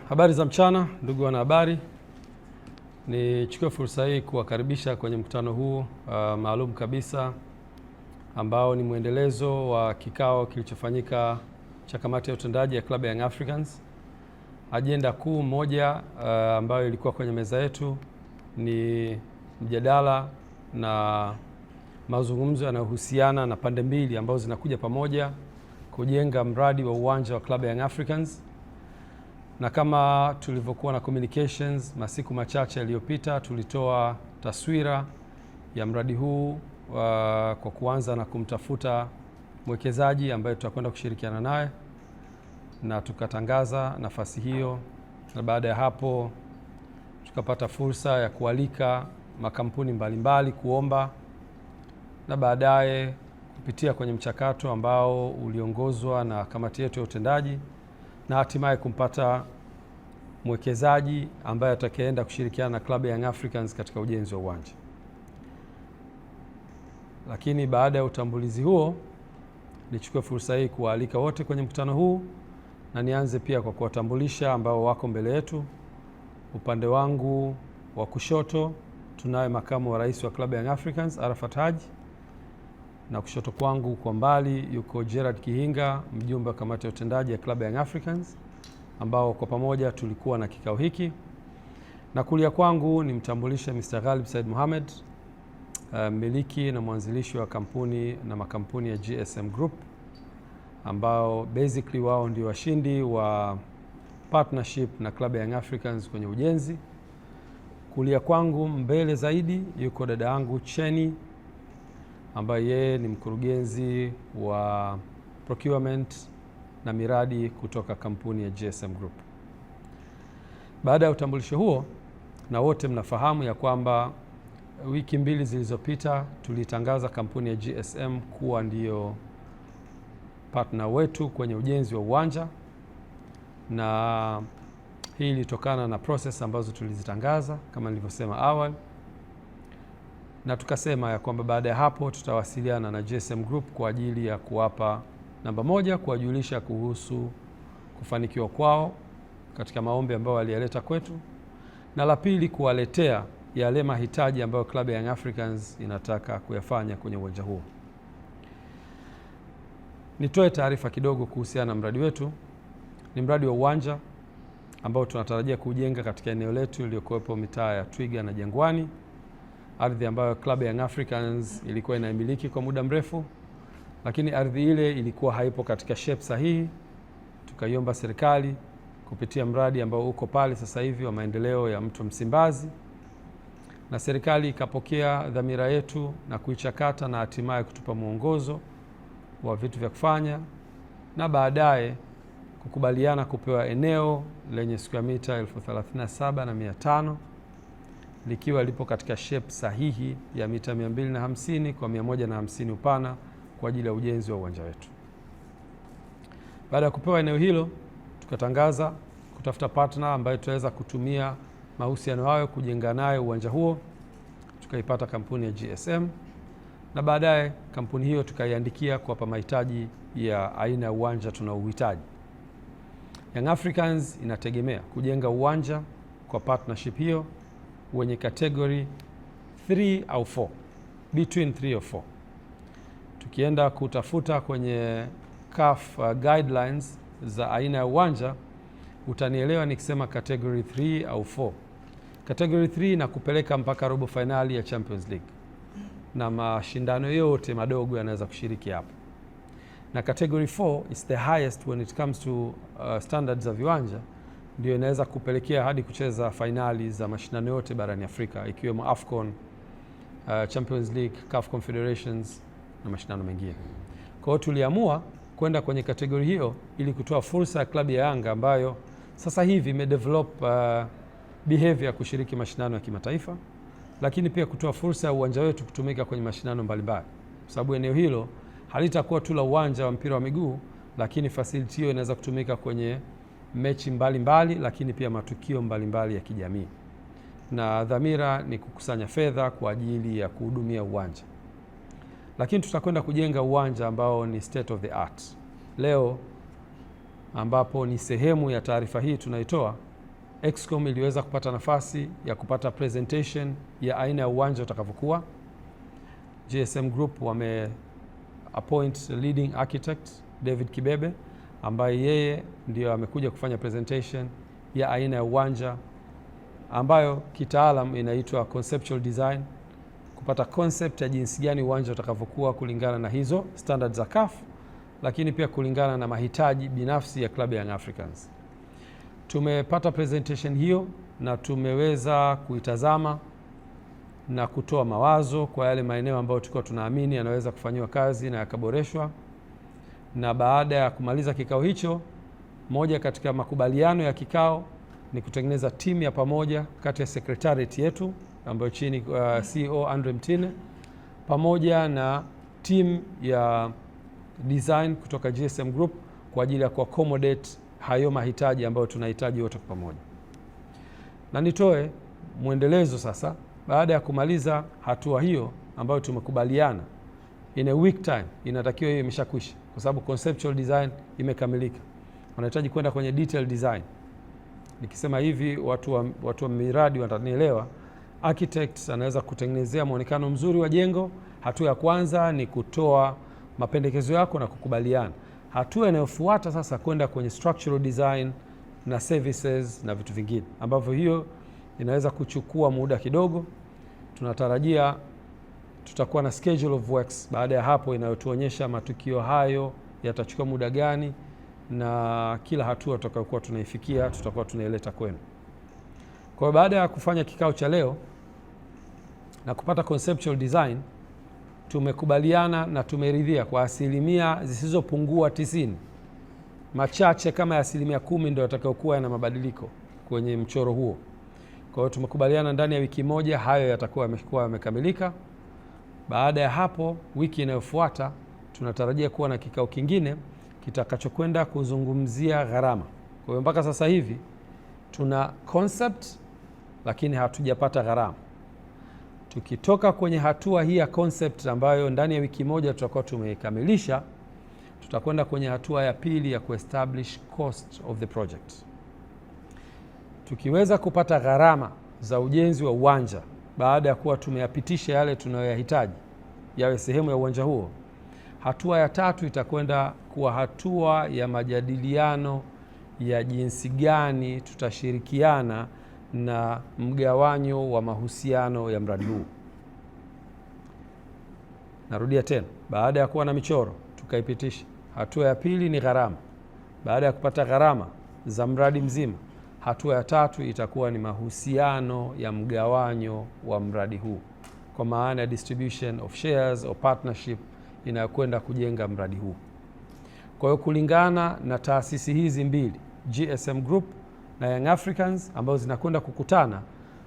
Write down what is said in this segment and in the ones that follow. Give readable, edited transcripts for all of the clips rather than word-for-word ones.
Habari za mchana ndugu wanahabari, nichukue fursa hii kuwakaribisha kwenye mkutano huu maalum kabisa ambao ni mwendelezo wa kikao kilichofanyika cha kamati ya utendaji ya Club Young Africans. Ajenda kuu moja ambayo ilikuwa kwenye meza yetu ni mjadala na mazungumzo yanayohusiana na pande mbili ambazo zinakuja pamoja kujenga mradi wa uwanja wa Club Young Africans. Na kama tulivyokuwa na communications masiku machache yaliyopita, tulitoa taswira ya mradi huu kwa kuanza na kumtafuta mwekezaji ambaye tutakwenda kushirikiana naye, na tukatangaza nafasi hiyo, na baada ya hapo tukapata fursa ya kualika makampuni mbalimbali kuomba, na baadaye kupitia kwenye mchakato ambao uliongozwa na kamati yetu ya utendaji, na hatimaye kumpata mwekezaji ambaye atakayeenda kushirikiana na Club Young Africans katika ujenzi wa uwanja. Lakini baada ya utambulizi huo, nichukue fursa hii kuwaalika wote kwenye mkutano huu, na nianze pia kwa kuwatambulisha ambao wako mbele yetu. Upande wangu wa kushoto tunaye makamu wa rais wa Club Young Africans Arafat Haji, na kushoto kwangu kwa mbali yuko Gerard Kihinga, mjumbe wa kamati ya utendaji ya Club Young Africans, ambao kwa pamoja tulikuwa na kikao hiki. Na kulia kwangu ni mtambulisha Mr. Ghalib Said Mohamed, mmiliki na mwanzilishi wa kampuni na makampuni ya GSM Group, ambao basically wao ndio washindi wa partnership na Club Young Africans kwenye ujenzi. Kulia kwangu mbele zaidi yuko dada yangu Cheni, ambaye yeye ni mkurugenzi wa procurement na miradi kutoka kampuni ya GSM Group. Baada ya utambulisho huo, na wote mnafahamu ya kwamba wiki mbili zilizopita tulitangaza kampuni ya GSM kuwa ndiyo partner wetu kwenye ujenzi wa uwanja, na hii ilitokana na process ambazo tulizitangaza kama nilivyosema awali, na tukasema ya kwamba baada ya hapo tutawasiliana na GSM Group kwa ajili ya kuwapa namba moja, kuwajulisha kuhusu kufanikiwa kwao katika maombi ambayo waliyaleta kwetu, na la pili kuwaletea yale mahitaji ambayo Club Young Africans inataka kuyafanya kwenye uwanja huo. Nitoe taarifa kidogo kuhusiana na mradi wetu. Ni mradi wa uwanja ambao tunatarajia kujenga katika eneo letu iliyokuwepo mitaa ya Twiga na Jangwani, ardhi ambayo Club Young Africans ilikuwa inaimiliki kwa muda mrefu, lakini ardhi ile ilikuwa haipo katika shape sahihi. Tukaiomba serikali kupitia mradi ambao uko pale sasa hivi wa maendeleo ya Mto Msimbazi, na serikali ikapokea dhamira yetu na kuichakata na hatimaye kutupa mwongozo wa vitu vya kufanya, na baadaye kukubaliana kupewa eneo lenye square mita 37,500 likiwa lipo katika shape sahihi ya mita 250 kwa 150 upana kwa ajili ya ujenzi wa uwanja wetu. Baada ya kupewa eneo hilo, tukatangaza kutafuta partner ambaye tutaweza kutumia mahusiano hayo kujenga naye uwanja huo. Tukaipata kampuni ya GSM, na baadaye kampuni hiyo tukaiandikia kwa mahitaji ya aina ya uwanja tunaouhitaji. Young Africans inategemea kujenga uwanja kwa partnership hiyo wenye category 3 au 4, between 3 or 4. Tukienda kutafuta kwenye CAF guidelines za aina ya uwanja, utanielewa nikisema category 3 au 4. Category 3 na kupeleka mpaka robo finali ya Champions League, na mashindano yote madogo yanaweza kushiriki hapo. Na category 4 is the highest when it comes to standards za viwanja, ndio inaweza kupelekea hadi kucheza finali za mashindano yote barani Afrika, ikiwemo AFCON, Champions League, CAF Confederations na mashindano mengine. Kwa hiyo tuliamua kwenda kwenye kategori hiyo ili kutoa fursa ya klabu ya Yanga ambayo sasa hivi imedevelop behavior ya kushiriki mashindano ya kimataifa, lakini pia kutoa fursa ya uwanja wetu kutumika kwenye mashindano mbalimbali, kwa sababu eneo hilo halitakuwa tu la uwanja wa mpira wa miguu, lakini facility hiyo inaweza kutumika kwenye mechi mbalimbali, lakini pia matukio mbalimbali ya kijamii. Na dhamira ni kukusanya fedha kwa ajili ya kuhudumia uwanja. Lakini tutakwenda kujenga uwanja ambao ni state of the art. Leo ambapo ni sehemu ya taarifa hii tunaitoa, Excom iliweza kupata nafasi ya kupata presentation ya aina ya uwanja utakavyokuwa. GSM Group wame appoint leading architect David Kibebe, ambaye yeye ndio amekuja kufanya presentation ya aina ya uwanja ambayo kitaalam inaitwa conceptual design, kupata concept ya jinsi gani uwanja utakavyokuwa kulingana na hizo standards za CAF, lakini pia kulingana na mahitaji binafsi ya klabu ya Young Africans. Tumepata presentation hiyo na tumeweza kuitazama na kutoa mawazo kwa yale maeneo ambayo tulikuwa tunaamini yanaweza kufanywa kazi na yakaboreshwa. Na baada ya kumaliza kikao hicho, moja katika makubaliano ya kikao ni kutengeneza timu ya pamoja kati ya secretariat yetu ambayo chini CEO Andre Mtine pamoja na timu ya design kutoka GSM Group kwa ajili ya kuaccommodate hayo mahitaji ambayo tunahitaji wote kwa pamoja. Na nitoe mwendelezo sasa, baada ya kumaliza hatua hiyo ambayo tumekubaliana, in a week time inatakiwa hiyo imeshakwisha, kwa sababu conceptual design imekamilika. Wanahitaji kwenda kwenye detail design. Nikisema hivi watu wa miradi watanielewa. Architects anaweza kutengenezea muonekano mzuri wa jengo. Hatua ya kwanza ni kutoa mapendekezo yako na kukubaliana. Hatua inayofuata sasa kwenda kwenye structural design na services na vitu vingine, ambavyo hiyo inaweza kuchukua muda kidogo. Tunatarajia tutakuwa na schedule of works baada ya hapo inayotuonyesha matukio hayo yatachukua muda gani, na kila hatua tutakayokuwa tunaifikia tutakuwa tunaileta kwenu. Kwa hiyo baada ya kufanya kikao cha leo na kupata conceptual design, tumekubaliana na tumeridhia kwa asilimia zisizopungua 90, machache kama ya asilimia 10 ndio yatakayokuwa yana mabadiliko kwenye mchoro huo. Kwa hiyo tumekubaliana ndani ya wiki moja hayo yatakuwa yamekamilika. Baada ya hapo, wiki inayofuata tunatarajia kuwa na kikao kingine kitakachokwenda kuzungumzia gharama. Kwa hiyo mpaka sasa hivi tuna concept lakini hatujapata gharama. Tukitoka kwenye hatua hii ya concept ambayo ndani ya wiki moja tutakuwa tumekamilisha, tutakwenda kwenye hatua ya pili ya kuestablish cost of the project. Tukiweza kupata gharama za ujenzi wa uwanja baada ya kuwa tumeyapitisha yale tunayoyahitaji yawe sehemu ya uwanja huo, hatua ya tatu itakwenda kuwa hatua ya majadiliano ya jinsi gani tutashirikiana na mgawanyo wa mahusiano ya mradi huu. Narudia tena, baada ya kuwa na michoro tukaipitisha, hatua ya pili ni gharama. Baada ya kupata gharama za mradi mzima, hatua ya tatu itakuwa ni mahusiano ya mgawanyo wa mradi huu, kwa maana ya distribution of shares or partnership inayokwenda kujenga mradi huu. Kwa hiyo kulingana na taasisi hizi mbili, GSM Group na Young Africans, ambazo zinakwenda kukutana,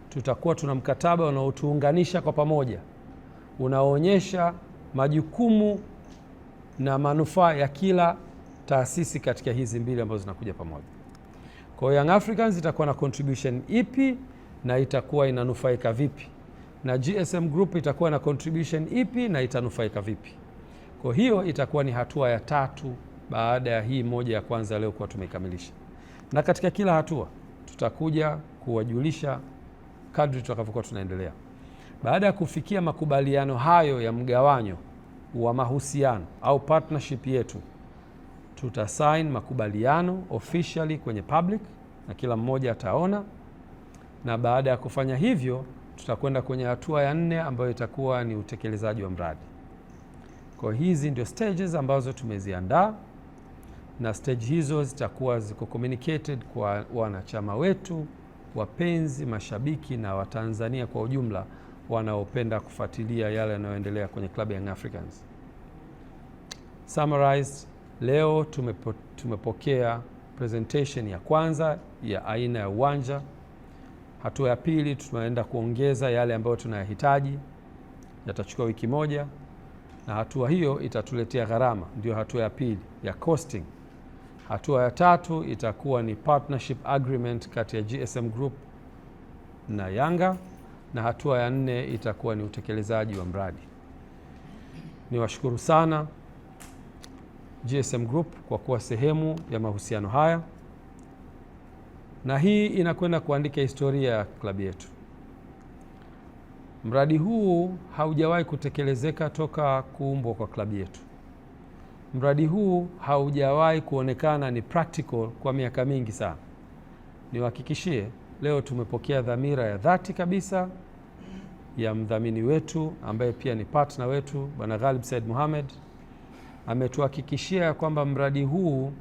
tutakuwa tuna mkataba unaotuunganisha kwa pamoja, unaoonyesha majukumu na manufaa ya kila taasisi katika hizi mbili ambazo zinakuja pamoja. Kwa hiyo Young Africans itakuwa na contribution ipi na itakuwa inanufaika vipi, na GSM Group itakuwa na contribution ipi na itanufaika vipi. Kwa hiyo itakuwa ni hatua ya tatu baada ya hii moja ya kwanza leo kwa tumekamilisha. Na katika kila hatua tutakuja kuwajulisha kadri tutakavyokuwa tunaendelea. Baada ya kufikia makubaliano hayo ya mgawanyo wa mahusiano au partnership yetu, tutasign makubaliano officially kwenye public na kila mmoja ataona, na baada ya kufanya hivyo tutakwenda kwenye hatua ya 4 ambayo itakuwa ni utekelezaji wa mradi. Kwa hizi ndio stages ambazo tumeziandaa, na stage hizo zitakuwa ziko communicated kwa wanachama wetu, wapenzi, mashabiki na Watanzania kwa ujumla wanaopenda kufuatilia yale yanayoendelea kwenye klabu ya Young Africans. Summarized, leo tumepokea presentation ya kwanza ya aina ya uwanja. Hatua ya pili tunaenda kuongeza yale ambayo tunayahitaji, yatachukua wiki moja, na hatua hiyo itatuletea gharama, ndio hatua ya pili ya costing. Hatua ya tatu itakuwa ni partnership agreement kati ya GSM Group na Yanga, na hatua ya 4 itakuwa ni utekelezaji wa mradi. Niwashukuru sana GSM Group kwa kuwa sehemu ya mahusiano haya, na hii inakwenda kuandika historia ya klabu yetu. Mradi huu haujawahi kutekelezeka toka kuumbwa kwa klabu yetu. Mradi huu haujawahi kuonekana ni practical kwa miaka mingi sana. Niwahakikishie leo tumepokea dhamira ya dhati kabisa ya mdhamini wetu ambaye pia ni partner wetu, Bwana Ghalib Said Mohamed. Ametuhakikishia kwamba mradi huu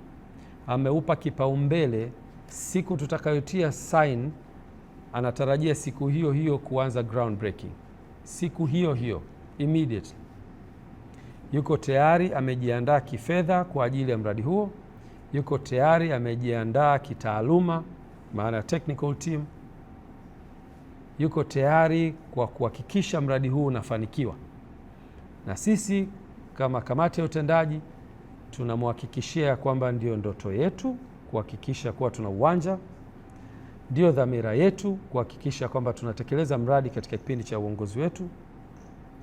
ameupa kipaumbele. Siku tutakayotia sign, anatarajia siku hiyo hiyo kuanza ground breaking, siku hiyo hiyo immediately. Yuko tayari amejiandaa kifedha kwa ajili ya mradi huo, yuko tayari amejiandaa kitaaluma, maana technical team, yuko tayari kwa kuhakikisha mradi huu unafanikiwa. Na sisi kama kamati ya utendaji tunamhakikishia kwamba ndio ndoto yetu kuhakikisha kuwa tuna uwanja, ndio dhamira yetu kuhakikisha kwamba tunatekeleza mradi katika kipindi cha uongozi wetu,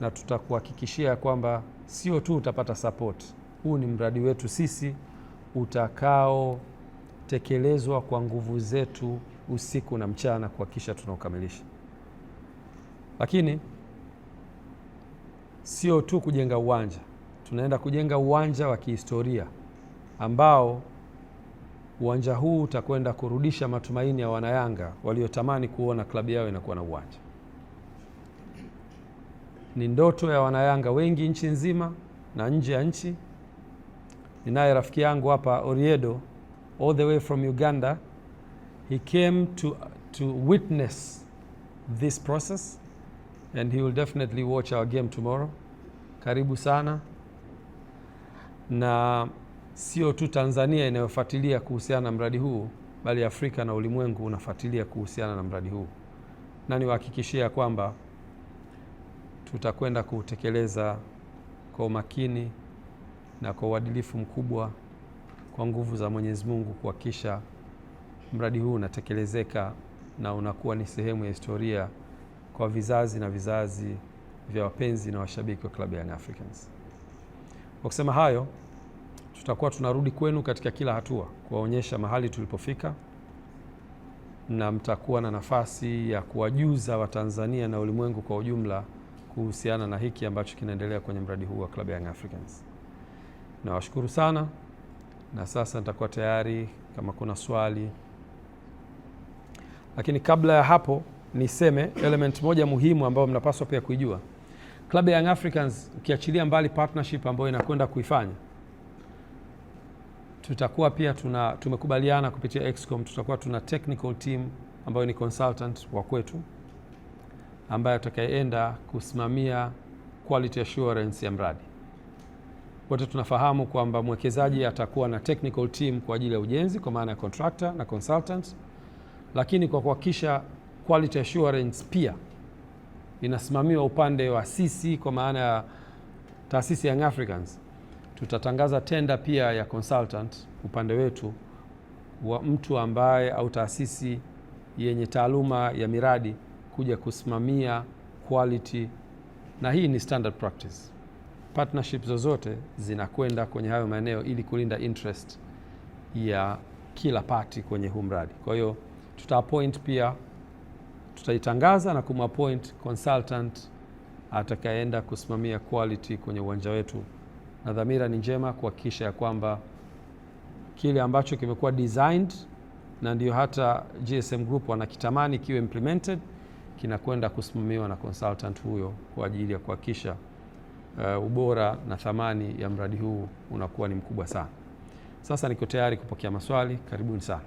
na tutakuhakikishia kwamba sio tu utapata support. Huu ni mradi wetu sisi utakaotekelezwa kwa nguvu zetu usiku na mchana kuhakikisha tunaukamilisha. Lakini sio tu kujenga uwanja, tunaenda kujenga uwanja wa kihistoria ambao uwanja huu utakwenda kurudisha matumaini ya wanayanga waliotamani kuona klabu yao inakuwa na uwanja. Ni ndoto ya wanayanga wengi nchi nzima na nje ya nchi. Ninaye rafiki yangu hapa Oriedo, all the way from Uganda. He came to witness this process and he will definitely watch our game tomorrow. Karibu sana. Na sio tu Tanzania inayofuatilia kuhusiana na mradi huu, bali Afrika na ulimwengu unafuatilia kuhusiana na mradi huu. Na niwahakikishia kwamba tutakwenda kutekeleza kwa umakini na kwa uadilifu mkubwa kwa nguvu za Mwenyezi Mungu kuhakikisha mradi huu unatekelezeka na unakuwa ni sehemu ya historia kwa vizazi na vizazi vya wapenzi na washabiki wa klabu ya Young Africans. Kwa kusema hayo, tutakuwa tunarudi kwenu katika kila hatua kuwaonyesha mahali tulipofika, na mtakuwa na nafasi ya kuwajuza Watanzania na ulimwengu kwa ujumla kuhusiana na hiki ambacho kinaendelea kwenye mradi huu wa klabu ya Young Africans. Nawashukuru sana, na sasa nitakuwa tayari kama kuna swali. Lakini kabla ya hapo niseme element moja muhimu ambayo mnapaswa pia kuijua. Klabu ya Young Africans ukiachilia mbali partnership ambayo inakwenda kuifanya, tutakuwa pia tumekubaliana kupitia Excom, tutakuwa tuna technical team ambayo ni consultant wa kwetu ambaye atakayeenda kusimamia quality assurance ya mradi. Wote tunafahamu kwamba mwekezaji atakuwa na technical team kwa ajili ya ujenzi kwa maana ya contractor na consultants, lakini kwa kuhakikisha quality assurance pia inasimamiwa upande wa sisi kwa maana ya taasisi ya Young Africans. Tutatangaza tenda pia ya consultant upande wetu wa mtu ambaye au taasisi yenye taaluma ya miradi kuja kusimamia quality, na hii ni standard practice. Partnership zozote zinakwenda kwenye hayo maeneo ili kulinda interest ya kila party kwenye huu mradi. Kwa hiyo tutaappoint pia, tutaitangaza na kumappoint consultant atakayeenda kusimamia quality kwenye uwanja wetu, na dhamira ni njema kuhakikisha ya kwamba kile ambacho kimekuwa designed na ndio hata GSM Group wanakitamani kiwe implemented kinakwenda kusimamiwa na consultant huyo kwa ajili ya kuhakikisha ubora na thamani ya mradi huu unakuwa ni mkubwa sana. Sasa niko tayari kupokea maswali. Karibuni sana.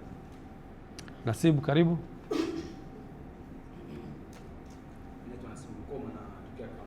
Nasibu, karibu.